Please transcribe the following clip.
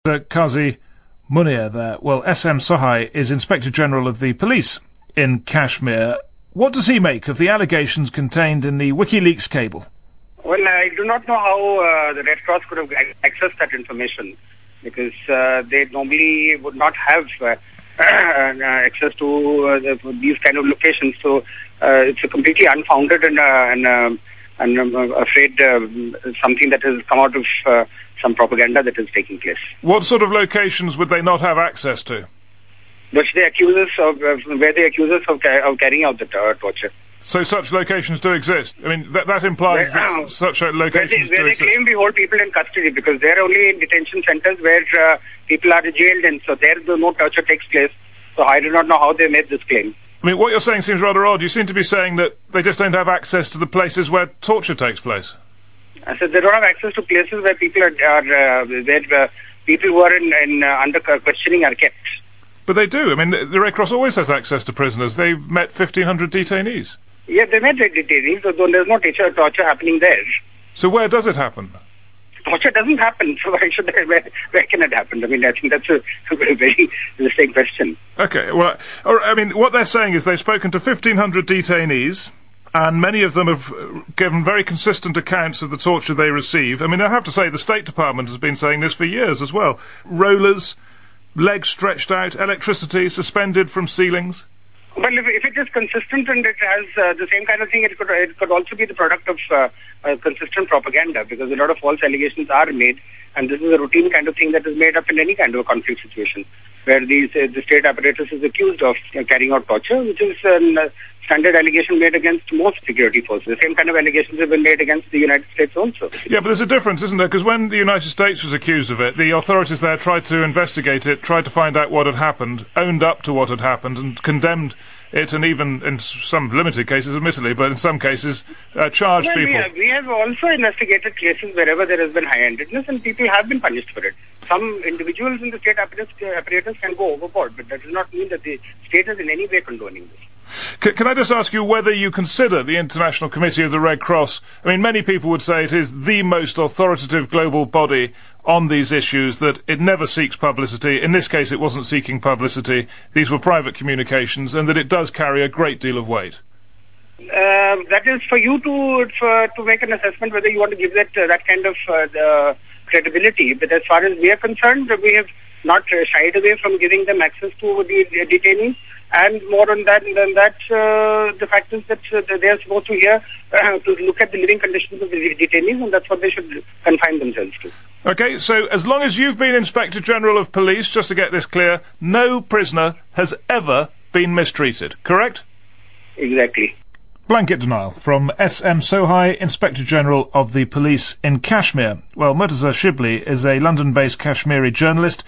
Qazi Munir there. Well, SM SAHAI is Inspector General of the Police in Kashmir. What does he make of the allegations contained in the WikiLeaks cable? Well, I do not know how the Red Cross could have accessed that information, because they normally would not have access to these kind of locations. So it's a completely unfounded and I'm afraid something that has come out of some propaganda that is taking place. What sort of locations would they not have access to? Where they accuse us of carrying out the torture. So such locations do exist? I mean, that implies that such locations do exist. They claim we hold people in custody, because they're only in detention centers where people are jailed, and so there no torture takes place. So I do not know how they made this claim. I mean, what you're saying seems rather odd. You seem to be saying that they just don't have access to the places where torture takes place. I said they don't have access to places where people where people who are under questioning are kept. But they do. I mean, the Red Cross always has access to prisoners. They've met 1,500 detainees. Yeah, they met detainees, though there's no torture happening there. So where does it happen? Torture doesn't happen, so where can it happen? I mean, I think that's a very distinct question. Okay, well, I mean, what they're saying is they've spoken to 1,500 detainees, and many of them have given very consistent accounts of the torture they receive. I mean, I have to say the State Department has been saying this for years as well. Rollers, legs stretched out, electricity suspended from ceilings. Well, if it is consistent and it has the same kind of thing, it could also be the product of consistent propaganda, because a lot of false allegations are made, and this is a routine kind of thing that is made up in any kind of a conflict situation, where the state apparatus is accused of carrying out torture, which is a standard allegation made against most security forces. The same kind of allegations have been made against the United States also. Yeah, but there's a difference, isn't there? Because when the United States was accused of it, the authorities there tried to investigate it, tried to find out what had happened, owned up to what had happened, and condemned it, and even, in some limited cases, admittedly, but in some cases, charged people. We have also investigated cases wherever there has been high-handedness, and people have been punished for it. Some individuals in the state apparatus can go overboard, but that does not mean that the state is in any way condoning this. Can I just ask you whether you consider the International Committee of the Red Cross? I mean, many people would say it is the most authoritative global body on these issues, that it never seeks publicity. In this case, it wasn't seeking publicity. These were private communications, and that it does carry a great deal of weight. That is for you to make an assessment whether you want to give that kind of credibility. But as far as we are concerned, we have not shied away from giving them access to the detainees. And more on that than that, the fact is that they are supposed to hear, to look at the living conditions of the detainees, and that's what they should confine themselves to. Okay, so as long as you've been Inspector General of Police, just to get this clear, no prisoner has ever been mistreated, correct? Exactly. Blanket denial from SM SAHAI, Inspector General of the Police in Kashmir. Well, Murtaza Shibli is a London-based Kashmiri journalist